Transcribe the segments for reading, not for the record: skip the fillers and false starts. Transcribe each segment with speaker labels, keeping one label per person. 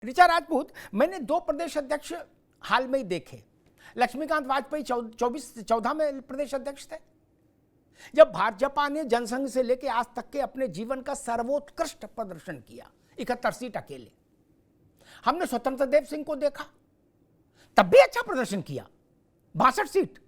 Speaker 1: ऋचा राजपूत, मैंने 2 प्रदेश अध्यक्ष हाल में ही देखे। लक्ष्मीकांत वाजपेयी 14 में प्रदेश अध्यक्ष थे। जब भाजपा ने जनसंघ से लेकर आज तक के अपने जीवन का सर्वोत्कृष्ट प्रदर्शन किया, 71 सीट अकेले। हमने स्वतंत्र देव सिंह को देखा, तब भी अच्छा प्रदर्शन किया, 62 सीट।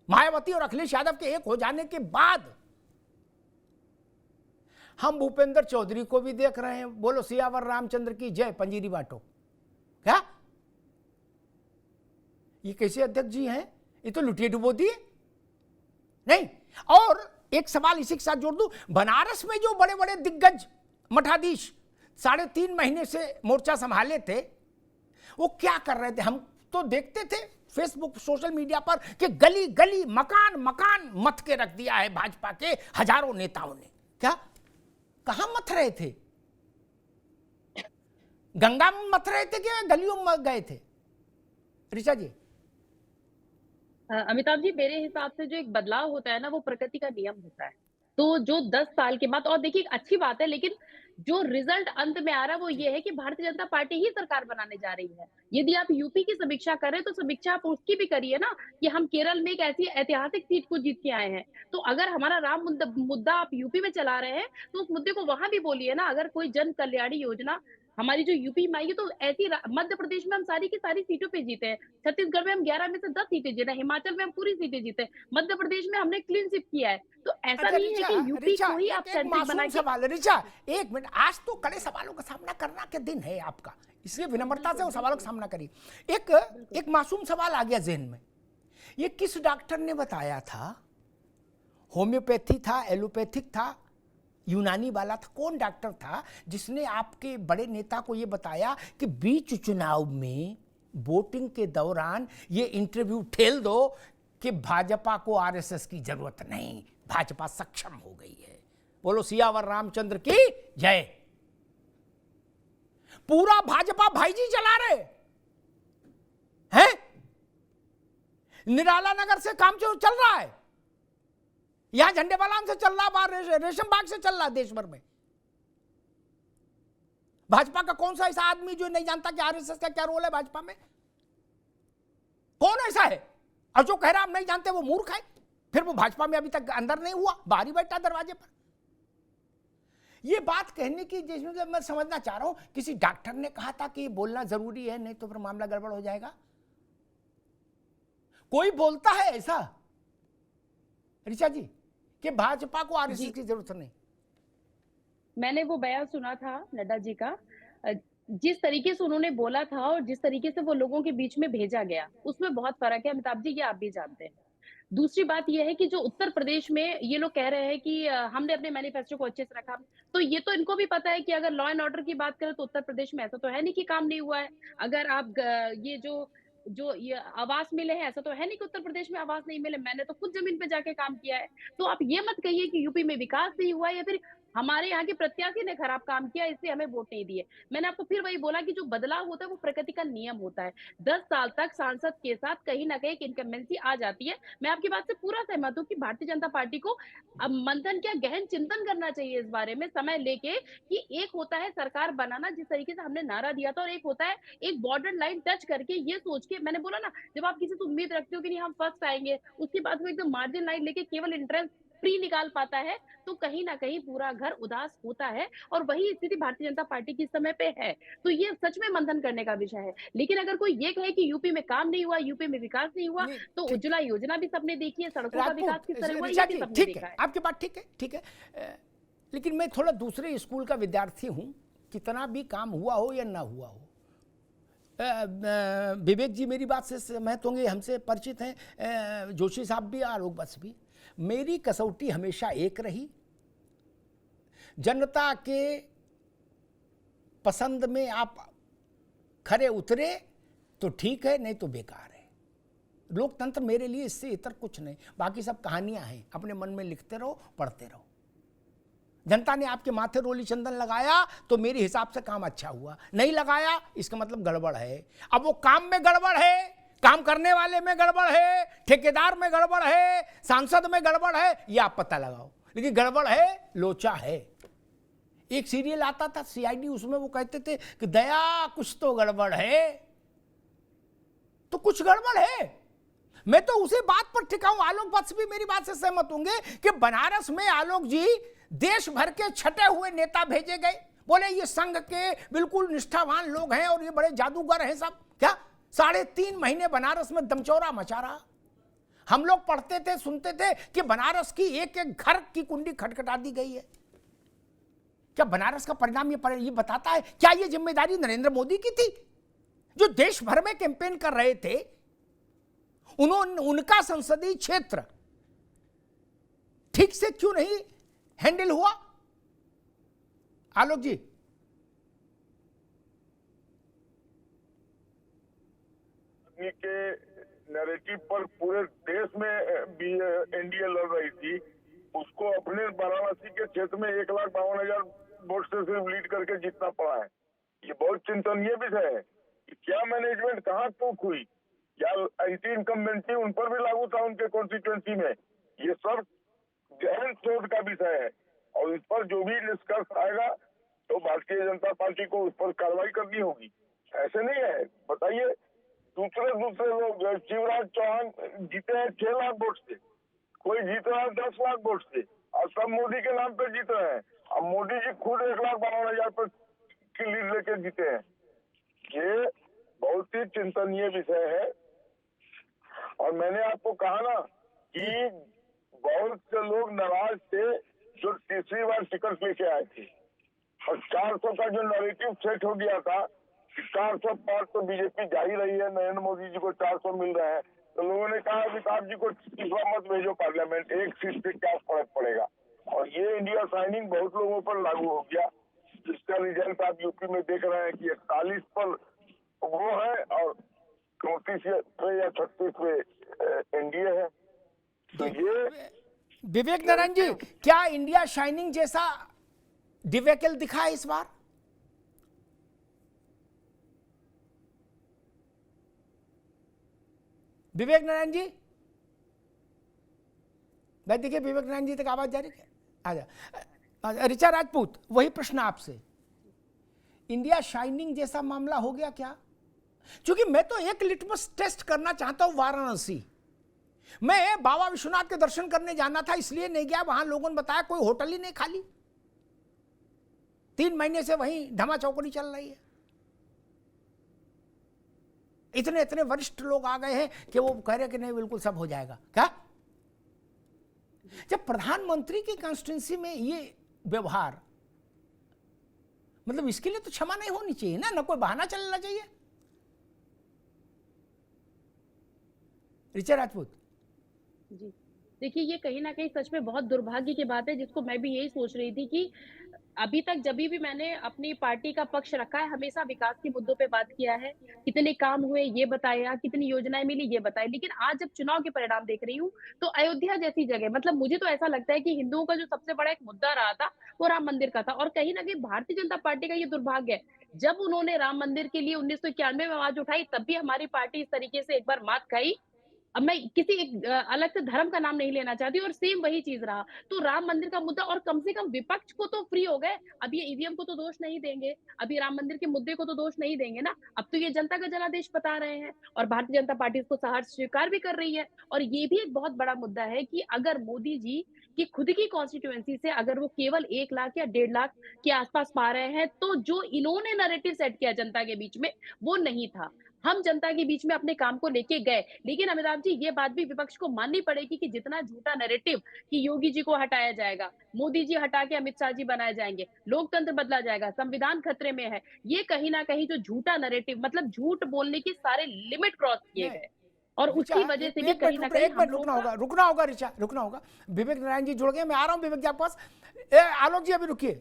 Speaker 1: मायावती और अखिलेश यादव के एक हो जाने के बाद हम भूपेंद्र चौधरी को भी देख रहे हैं। बोलो सियावर रामचंद्र की जय, पंजीरी बांटो। क्या ये कैसे अध्यक्ष जी हैं? ये तो लुटिए डुबो दिए नहीं। और एक सवाल इसी के साथ जोड़ दूं, बनारस में जो बड़े बड़े दिग्गज मठाधीश 3.5 महीने से मोर्चा संभाले थे, वो क्या कर रहे थे? हम तो देखते थे फेसबुक सोशल मीडिया पर कि गली गली मकान मकान मथ के रख दिया है भाजपा के हजारों नेताओं ने। क्या कहां मथ रहे थे? गंगा में मथ रहे थे कि गलियों में गए थे? ऋचा जी।
Speaker 2: अमिताभ जी, मेरे हिसाब से जो एक बदलाव होता है ना, वो प्रकृति का नियम होता है। तो जो 10 साल के बाद, और देखिए अच्छी बात है, लेकिन जो रिजल्ट अंत में आ रहा है वो ये है कि भारतीय जनता पार्टी ही सरकार बनाने जा रही है। यदि आप यूपी की समीक्षा करें तो समीक्षा आप उसकी भी करिए ना, कि हम केरल में एक ऐसी ऐतिहासिक सीट को जीत के आए हैं। तो अगर हमारा राम मुद्दा आप यूपी में चला रहे हैं तो उस मुद्दे को वहां भी बोलिए ना। अगर कोई जन कल्याणी योजना हमारी जो यूपी में आई है, तो ऐसी मध्य प्रदेश में हम सारी की सारी सीटों पे जीते हैं, छत्तीसगढ़ में हम 11 में से 10 सीटें जीते, हिमाचल में हम पूरी सीटें जीते, मध्य प्रदेश में हमने क्लीन स्वीप किया है। तो ऐसा
Speaker 1: अच्छा
Speaker 2: नहीं है कि यूपी को ही आप सेंट्रिक बना
Speaker 1: मासूम
Speaker 2: के।
Speaker 1: सवाल है ऋचा, एक मिनट। आज तो कड़े सवालों का सामना करना के दिन है आपका, इसलिए विनम्रता से वो सवालों का सामना करिए। एक मासूम सवाल आ गया जहन में। ये किस डॉक्टर ने बताया था? होम्योपैथी था, एलोपैथिक था, यूनानी वाला था? कौन डॉक्टर था जिसने आपके बड़े नेता को ये बताया कि बीच चुनाव में वोटिंग के दौरान ये इंटरव्यू ठेल दो कि भाजपा को आरएसएस की जरूरत नहीं, भाजपा सक्षम हो गई है? बोलो सियावर रामचंद्र की जय। पूरा भाजपा भाईजी चला रहे हैं। निराला नगर से काम चल रहा है, यहां झंडेवालान से चल रहा, बाहर रेशम बाग से चल रहा, देश भर में। भाजपा का कौन सा ऐसा आदमी जो नहीं जानता कि आरएसएस का क्या रोल है भाजपा में? कौन ऐसा है? और जो कह रहा हम नहीं जानते वो मूर्ख है। फिर वो भाजपा में अभी तक अंदर नहीं हुआ, बाहर ही बैठा दरवाजे पर। ये बात कहने की, जिसमें मैं समझना चाह रहा हूं, किसी डॉक्टर ने कहा था कि ये बोलना जरूरी है, नहीं तो फिर मामला गड़बड़ हो जाएगा। कोई बोलता है ऐसा ऋचा जी कि भाजपा को आरएसएस की जरूरत नहीं?
Speaker 2: मैंने वो बयान सुना था नड्डा जी का, जिस तरीके से उन्होंने बोला था और जिस तरीके से वो लोगों के बीच में भेजा गया, उसमें बहुत फर्क है अमिताभ जी, ये आप भी जानते हैं। दूसरी बात ये है कि जो उत्तर प्रदेश में ये लोग कह रहे हैं कि हमने अपने मैनिफेस्टो को अच्छे से रखा, तो ये तो इनको भी पता है कि अगर लॉ एंड ऑर्डर की बात करें तो उत्तर प्रदेश में ऐसा तो है नहीं कि काम नहीं हुआ है। अगर आप ये जो जो ये आवास मिले हैं, ऐसा तो है नहीं कि उत्तर प्रदेश में आवास नहीं मिले। मैंने तो खुद जमीन पे जाके काम किया है। तो आप ये मत कहिए कि यूपी में विकास नहीं हुआ या फिर हमारे यहाँ के प्रत्याशी ने खराब काम किया इसलिए हमें वोट नहीं दिए। मैंने आपको फिर वही बोला कि जो बदलाव होता है वो प्रकृति का नियम होता है। 10 साल तक सांसद के साथ कहीं ना कहीं एक इनकम्बेंसी आ जाती है। मैं आपकी बात से पूरा सहमत हूँ कि भारतीय जनता पार्टी को अब मंथन क्या, गहन चिंतन करना चाहिए इस बारे में, समय लेके, कि एक होता है सरकार बनाना जिस तरीके से हमने नारा दिया था, और एक होता है एक बॉर्डर लाइन टच करके ये सोच के, मैंने बोला ना, जब आप किसी से उम्मीद रखते हो कि नहीं हम फर्स्ट आएंगे, उसके बाद वो एकदम मार्जिन लाइन लेके केवल एंट्रेंस फ्री निकाल पाता है, तो कहीं ना कहीं पूरा घर उदास होता है। और वही स्थिति भारतीय जनता पार्टी की समय पे है। तो ये सच में मंथन करने का विषय है। लेकिन अगर कोई ये कहे कि यूपी में काम नहीं हुआ, यूपी में विकास नहीं हुआ, तो उज्ज्वला योजना भी सबने देखी है, सड़कों का विकास किस तरह हुआ ये भी सबने देखा है।
Speaker 1: आपकी बात ठीक है, ठीक है। लेकिन मैं थोड़ा दूसरे स्कूल का विद्यार्थी हूं। कितना भी काम हुआ हो या ना हुआ हो, विवेक जी मेरी बात से सहमत होंगे, हमसे परिचित हैं, जोशी साहब भी, आलोक बस भी। मेरी कसौटी हमेशा एक रही, जनता के पसंद में आप खरे उतरे तो ठीक है, नहीं तो बेकार है। लोकतंत्र मेरे लिए इससे इतर कुछ नहीं, बाकी सब कहानियां हैं, अपने मन में लिखते रहो, पढ़ते रहो। जनता ने आपके माथे रोली चंदन लगाया तो मेरे हिसाब से काम अच्छा हुआ, नहीं लगाया इसका मतलब गड़बड़ है। अब वो काम में गड़बड़ है, काम करने वाले में गड़बड़ है, ठेकेदार में गड़बड़ है, सांसद में गड़बड़ है, ये आप पता लगाओ। लेकिन गड़बड़ है, लोचा है। एक सीरियल आता था सीआईडी, उसमें वो कहते थे कि दया कुछ तो गड़बड़ है, तो कुछ गड़बड़ है। मैं तो उसी बात पर टिका हूं, आलोक वत्स भी मेरी बात से सहमत होंगे कि बनारस में आलोक जी देश भर के छटे हुए नेता भेजे गए, बोले ये संघ के बिल्कुल निष्ठावान लोग हैं और ये बड़े जादूगर हैं सब। क्या 3.5 महीने बनारस में दमचौरा मचा रहा। हम लोग पढ़ते थे, सुनते थे कि बनारस की एक एक घर की कुंडी खटखटा दी गई है। क्या बनारस का परिणाम ये बताता है? क्या ये जिम्मेदारी नरेंद्र मोदी की थी, जो देश भर में कैंपेन कर रहे थे? उनका संसदीय क्षेत्र ठीक से क्यों नहीं हैंडल हुआ? आलोक जी,
Speaker 3: के नैरेटिव पर पूरे देश में भी एनडीए लड़ रही थी, उसको अपने वाराणसी के क्षेत्र में 1,52,000 वोट से सिर्फ लीड करके जीतना पड़ा है। ये बहुत चिंतनीय विषय है कि क्या मैनेजमेंट कहाँ चूक हुई, क्या एंटी इनकम्बेंसी उन पर भी लागू था उनके कॉन्स्टिट्यूएंसी में। ये सब गहन सोच का विषय है और इस पर जो भी निष्कर्ष आएगा तो भारतीय जनता पार्टी को उस पर कार्रवाई करनी होगी। ऐसे नहीं है, बताइए दूसरे लोग, शिवराज चौहान जीते हैं 6 लाख वोट से, कोई जीत रहा है 10 लाख वोट से, और सब मोदी के नाम पे जीत रहे हैं। अब मोदी जी खुद 1,52,000 पर की लीड लेके जीते हैं। ये बहुत ही चिंतनीय विषय है। और मैंने आपको कहा ना कि बहुत से लोग नाराज थे जो तीसरी बार टिकट लेके आए थे, और 400 का जो नैरेटिव सेट हो गया था, 400 पार तो बीजेपी जा ही रही है, नरेंद्र मोदी जी को 400 मिल रहे हैं, तो लोगों ने कहा अमिताभ जी को तीसरा मत भेजो पार्लियामेंट, एक सीट से क्या फर्क पड़ेगा। और ये इंडिया साइनिंग बहुत लोगों पर लागू हो गया, जिसका रिजल्ट आप यूपी में देख रहे हैं कि 41 पर वो है और 34 या 36 पे एनडीए है। तो ये
Speaker 1: विवेक नारायण जी, क्या इंडिया शाइनिंग जैसा डिवेकल दिखा है इस बार? विवेक नारायण जी, भाई देखिए विवेक नारायण जी तक आवाज जा रही है? आजा। ऋचा राजपूत, वही प्रश्न आपसे, इंडिया शाइनिंग जैसा मामला हो गया क्या? क्योंकि मैं तो एक लिटमस टेस्ट करना चाहता हूं वाराणसी। मैं बाबा विश्वनाथ के दर्शन करने जाना था, इसलिए नहीं गया, वहां लोगों ने बताया कोई होटल ही नहीं खाली, 3 महीने से वहीं धमा चौकड़ी चल रही है। इतने इतने वरिष्ठ लोग आ गए हैं कि वो कह रहे कि नहीं बिल्कुल सब हो जाएगा। क्या जब प्रधानमंत्री की कॉन्स्टिट्यूंसी में ये व्यवहार, मतलब इसके लिए तो क्षमा नहीं होनी चाहिए ना कोई बहाना चलना चाहिए। ऋचा राजपूत
Speaker 2: जी, देखिए ये कहीं न कहीं सच में बहुत दुर्भाग्य की बात है, जिसको मैं भी यही सोच रही थी कि अभी तक जभी भी मैंने अपनी पार्टी का पक्ष रखा है, हमेशा विकास के मुद्दों पे बात किया है। कितने काम हुए ये बताया, कितनी योजनाएँ मिली ये बताई। लेकिन आज जब चुनाव के परिणाम देख रही हूँ, तो अयोध्या जैसी जगह, मतलब मुझे तो ऐसा लगता है कि हिंदुओं का जो सबसे बड़ा एक मुद्दा रहा था, वो राम मंदिर का था। और कहीं न कहीं भारतीय जनता पार्टी का ये दुर्भाग्य है, जब उन्होंने राम मंदिर के लिए 1991 में आवाज उठाई, तब भी हमारी पार्टी इस तरीके से एक बार मात खाई। अब मैं किसी एक अलग से धर्म का नाम नहीं लेना चाहती, और सेम वही चीज़ रहा। तो राम मंदिर का मुद्दा, और कम से कम विपक्ष को तो फ्री हो गए। अब ये ईवीएम को तो दोष नहीं देंगे, अब ये राम मंदिर के मुद्दे को तो दोष नहीं देंगे ना। अब तो ये जनता का जनादेश बता रहे हैं, और भारतीय जनता पार्टी इसको सहर्ष स्वीकार भी कर रही है। और ये भी एक बहुत बड़ा मुद्दा है कि अगर मोदी जी की खुद की कॉन्स्टिट्यूएंसी से अगर वो केवल 1 लाख या 1.5 लाख के आसपास पा रहे हैं, तो जो इन्होंने नैरेटिव सेट किया जनता के बीच में, वो नहीं था। हम जनता के बीच में अपने काम को लेके गए, लेकिन अमिताभ जी ये बात भी विपक्ष को माननी पड़ेगी कि जितना झूठा नैरेटिव कि योगी जी को हटाया जाएगा, मोदी जी हटा के अमित शाह जी बनाए जाएंगे, लोकतंत्र बदला जाएगा, संविधान खतरे में है, ये कहीं ना कहीं जो झूठा नैरेटिव, मतलब झूठ बोलने के सारे लिमिट क्रॉस किए गए। और उसकी वजह से भी कहीं ना कहीं हम लोग
Speaker 1: रुकना होगा ऋचा, रुकना होगा। विवेक नारायण जी जुड़ गए, मैं आ रहा हूं विवेक जी आपके पास। आलोक जी अभी रुकिए,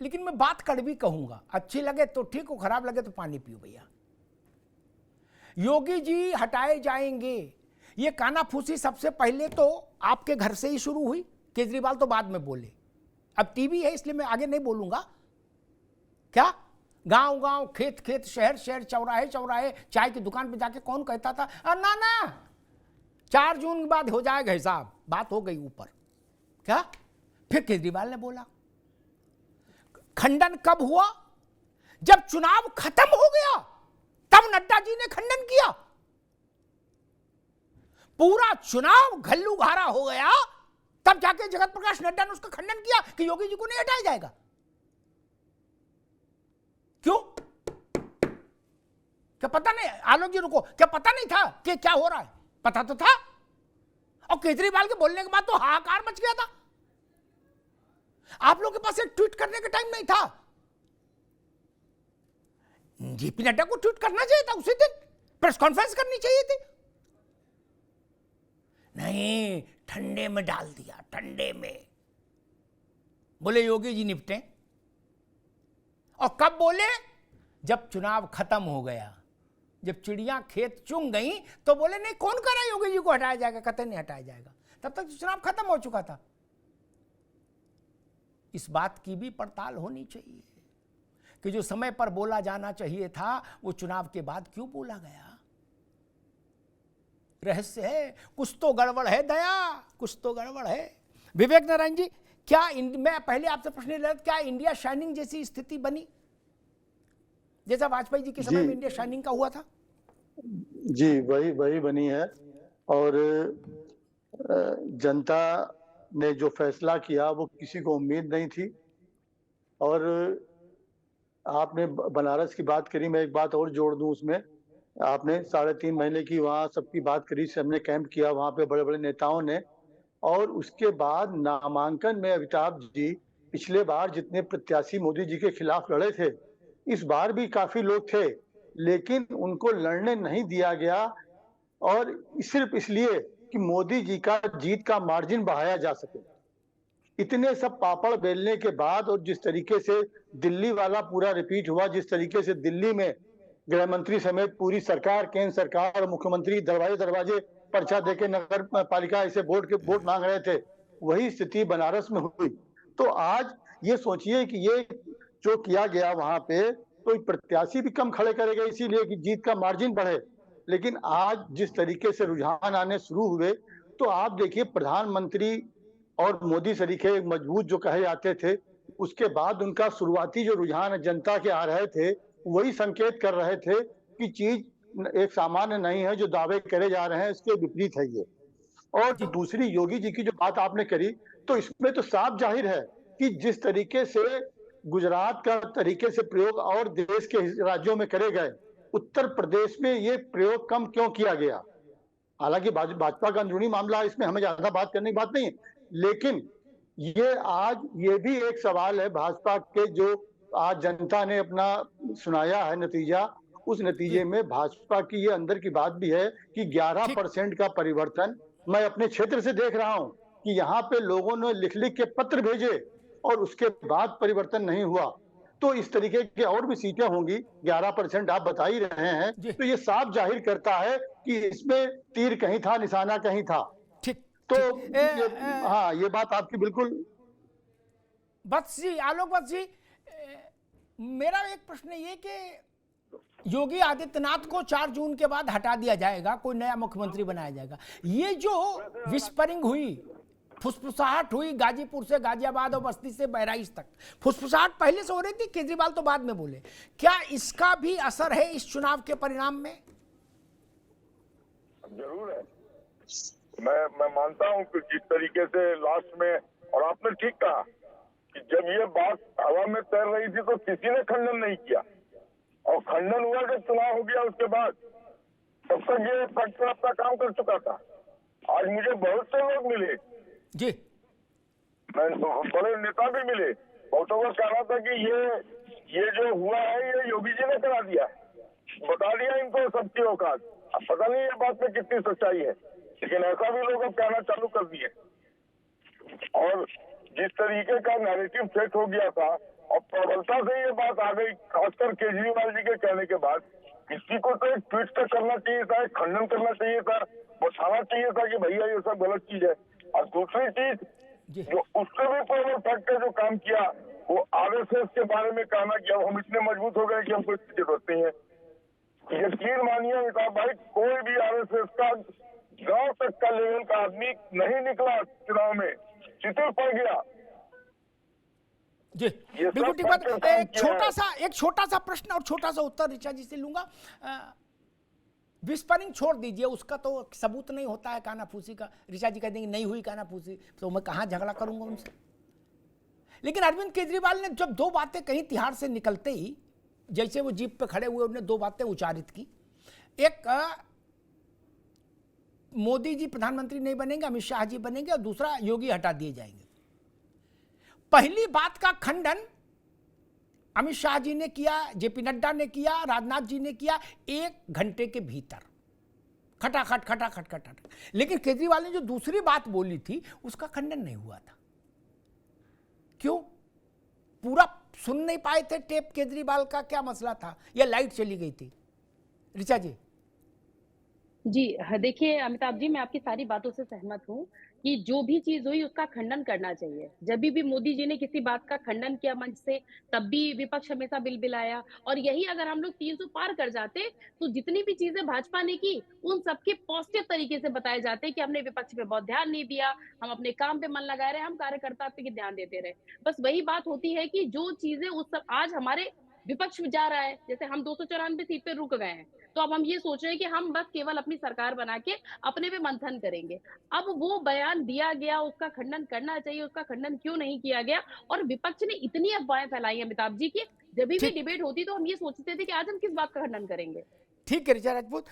Speaker 1: लेकिन मैं बात कड़वी कहूंगा, अच्छी लगे तो ठीक हो, खराब लगे तो पानी पियो भैया। योगी जी हटाए जाएंगे, ये कानाफूसी सबसे पहले तो आपके घर से ही शुरू हुई, केजरीवाल तो बाद में बोले। अब टीवी है इसलिए मैं आगे नहीं बोलूंगा। क्या गांव गांव, खेत खेत, शहर शहर, चौराहे चौराहे, चाय की दुकान पे जाके कौन कहता था ना ना 4 जून के बाद हो जाएगा हिसाब, बात हो गई ऊपर। क्या फिर केजरीवाल ने बोला, खंडन कब हुआ? जब चुनाव खत्म हो गया तब नड्डा जी ने खंडन किया। पूरा चुनाव घल्लूघारा हो गया तब जाके जगत प्रकाश नड्डा ने उसका खंडन किया कि योगी जी को नहीं हटाया जाएगा। क्यों? क्या पता नहीं? आलोक जी रुको, क्या पता नहीं था कि क्या हो रहा है? पता तो था। और केजरीवाल के बोलने के बाद तो हाहाकार मच गया था। आप लोगों के पास एक ट्वीट करने का टाइम नहीं था। जेपी नड्डा को ट्वीट करना चाहिए था, उसी दिन प्रेस कॉन्फ्रेंस करनी चाहिए थी। नहीं, ठंडे में डाल दिया, ठंडे में। बोले योगी जी निपटे। और कब बोले? जब चुनाव खत्म हो गया, जब चिड़ियां खेत चुंग गई तो बोले नहीं, कौन कह रहा है योगी जी को हटाया जाएगा? कतई नहीं हटाया जाएगा। तब तक चुनाव खत्म हो चुका था। इस बात की भी पड़ताल होनी चाहिए कि जो समय पर बोला जाना चाहिए था वो चुनाव के बाद क्यों बोला गया। रहस्य है, कुछ तो गड़बड़ है दया, कुछ तो गड़बड़ है। विवेक नारायण जी, क्या मैं पहले आपसे प्रश्न ले, क्या इंडिया शाइनिंग जैसी स्थिति बनी जैसा वाजपेयी जी के समय में इंडिया शाइनिंग का हुआ था?
Speaker 4: जी, वही बनी है। और जनता ने जो फैसला किया वो किसी को उम्मीद नहीं थी। और आपने बनारस की बात करी, मैं एक बात और जोड़ दूं उसमें। आपने 3.5 महीने की वहाँ सबकी बात करी, सबने कैंप किया वहाँ पे बड़े बड़े नेताओं ने। और उसके बाद नामांकन में अमिताभ जी पिछले बार जितने प्रत्याशी मोदी जी के खिलाफ लड़े थे, इस बार भी काफी लोग थे, लेकिन उनको लड़ने नहीं दिया गया। और सिर्फ इसलिए कि मोदी जी का जीत का मार्जिन बढ़ाया जा सके। इतने सब पापड़ बेलने के बाद और जिस तरीके से दिल्ली वाला पूरा रिपीट हुआ, जिस तरीके से दिल्ली में गृह मंत्री समेत पूरी सरकार, केंद्र सरकार और मुख्यमंत्री दरवाजे दरवाजे पर्चा देके नगर पालिका ऐसे वोट मांग रहे थे, वही स्थिति बनारस में हुई। तो आज ये सोचिए कि ये जो किया गया वहां पे, तो प्रत्याशी भी कम खड़े करेगा इसीलिए कि जीत का मार्जिन बढ़े। लेकिन आज जिस तरीके से रुझान आने शुरू हुए, तो आप देखिए प्रधानमंत्री और मोदी तरीके मजबूत जो कहे जाते थे, उसके बाद उनका शुरुआती जो रुझान जनता के आ रहे थे, वही संकेत कर रहे थे कि चीज एक सामान्य नहीं है, जो दावे करे जा रहे हैं इसके विपरीत है ये। और दूसरी योगी जी की जो बात आपने करी, तो इसमें तो साफ जाहिर है कि जिस तरीके से गुजरात का तरीके से प्रयोग और देश के राज्यों में करे गए, उत्तर प्रदेश में ये प्रयोग कम क्यों किया गया। हालांकि भाजपा का अंदरूनी मामला, इसमें हमें ज्यादा बात करने की बात नहीं है, लेकिन ये आज ये भी एक सवाल है भाजपा के, जो आज जनता ने अपना सुनाया है नतीजा, उस नतीजे में भाजपा की ये अंदर की बात भी है कि 11% का परिवर्तन मैं अपने क्षेत्र से देख रहा हूं कि यहाँ पे लोगों ने लिख लिख के पत्र भेजे और उसके बाद परिवर्तन नहीं हुआ। तो इस तरीके की और भी सीटें होंगी, 11% आप बता ही रहे हैं, तो ये साफ जाहिर करता है कि इसमें तीर कहीं था, निशाना कहीं था। तो हाँ, ये बात आपकी बिल्कुल।
Speaker 1: वत्स जी, आलोक वत्स जी, मेरा एक प्रश्न ये कि योगी आदित्यनाथ को 4 जून के बाद हटा दिया जाएगा, कोई नया मुख्यमंत्री बनाया जाएगा। ये जो विस्परिंग हुई, फुसफुसाहट हुई गाजीपुर से गाजियाबाद और बस्ती से बहराइच तक, फुसफुसाहट पहले से हो रही थी, केजरीवाल तो बाद में बोले, क्या इसका भी असर है इस चुनाव के परिणाम में?
Speaker 3: जरूर है। मैं मानता हूं कि जिस तरीके से लास्ट में, और आपने ठीक कहा कि जब ये बात हवा में तैर रही थी तो किसी ने खंडन नहीं किया, और खंडन हुआ जब चुनाव हो गया उसके बाद, तब तक ये फैक्टर अपना काम कर चुका था। आज मुझे बहुत से लोग मिले
Speaker 1: जी,
Speaker 3: बड़े नेता भी मिले, बहुतों का कहना था कि ये जो हुआ है ये योगी जी ने करा दिया, बता दिया इनको सबकी औकात। अब पता नहीं ये बात में कितनी सच्चाई है, लेकिन ऐसा भी लोग अब कहना चालू कर दिए। और जिस तरीके का नैरेटिव सेट हो गया था और प्रबलता से ये बात आ गई, खासकर केजरीवाल जी के कहने के बाद, किसी को तो एक ट्वीट तक करना चाहिए था, एक खंडन करना चाहिए था, बताना चाहिए था कि भैया ये सब गलत चीज है। और दूसरी चीज जो उससे भी प्रबल फैक्टर जो काम किया, वो आरएसएस के बारे में कहना कि अब हम इतने मजबूत हो गए कि हमको इसकी जरूरत नहीं है। यकीन मानिए अमिताभ भाई, कोई भी आरएसएस का गांव तक का लेवल का आदमी नहीं निकला चुनाव में, शिथिल पड़ गया।
Speaker 1: जी
Speaker 3: ये
Speaker 1: बिल्कुल
Speaker 3: सब
Speaker 1: ठीक बात।
Speaker 3: करके काम किया
Speaker 1: एक छोटा सा प्रश्न और छोटा सा उत्तर ऋचा जी से लूंगा। विस्परिंग छोड़ दीजिए, उसका तो सबूत नहीं होता है कानाफूसी का। ऋचा जी कह देंगे नहीं हुई कानाफूसी, तो मैं कहाँ झगड़ा करूंगा उनसे। लेकिन अरविंद केजरीवाल ने जब दो बातें कहीं तिहाड़ से निकलते ही, जैसे वो जीप पे खड़े हुए, उन्होंने दो बातें उच्चारित की। एक, मोदी जी प्रधानमंत्री नहीं बनेंगे, अमित शाह जी बनेंगे, और दूसरा योगी हटा दिए जाएंगे। पहली बात का खंडन अमित शाह जी ने किया, जेपी नड्डा ने किया, राजनाथ जी ने किया 1 घंटे के भीतर, खटाखट खटाखट खटाखट। लेकिन केजरीवाल ने जो दूसरी बात बोली थी उसका खंडन नहीं हुआ था। क्यों? पूरा सुन नहीं पाए थे टेप केजरीवाल का? क्या मसला था, या लाइट चली गई थी? ऋचा जी।
Speaker 2: जी देखिए अमिताभ जी, मैं आपकी सारी बातों से सहमत हूँ कि जो भी चीज हुई उसका खंडन करना चाहिए। जब भी मोदी जी ने किसी बात का खंडन किया मंच से, तब भी विपक्ष हमेशा बिलबिलाया। और यही अगर हम लोग 300 पार कर जाते तो जितनी भी चीजें भाजपा ने की उन सबके पॉजिटिव तरीके से बताए जाते कि हमने विपक्ष पे बहुत ध्यान नहीं दिया, हम अपने काम पे मन लगाए रहे, हम कार्यकर्ता पे ध्यान देते रहे। बस वही बात होती है कि जो चीजें उस सब आज हमारे विपक्ष जा रहा है, जैसे हम 294 सीट पे रुक गए हैं, तो अब हम ये सोच रहे हैं कि हम बस केवल अपनी सरकार बना के अपने पे मंथन करेंगे। अब वो बयान दिया गया, उसका खंडन करना चाहिए, उसका खंडन क्यों नहीं किया गया? और विपक्ष ने इतनी अफवाहें फैलाई अमिताभ जी की, जब भी
Speaker 1: ठीक
Speaker 2: डिबेट होती तो हम ये सोचते थे कि आज हम किस बात का खंडन करेंगे।
Speaker 1: ठीक है ऋचा राजपूत।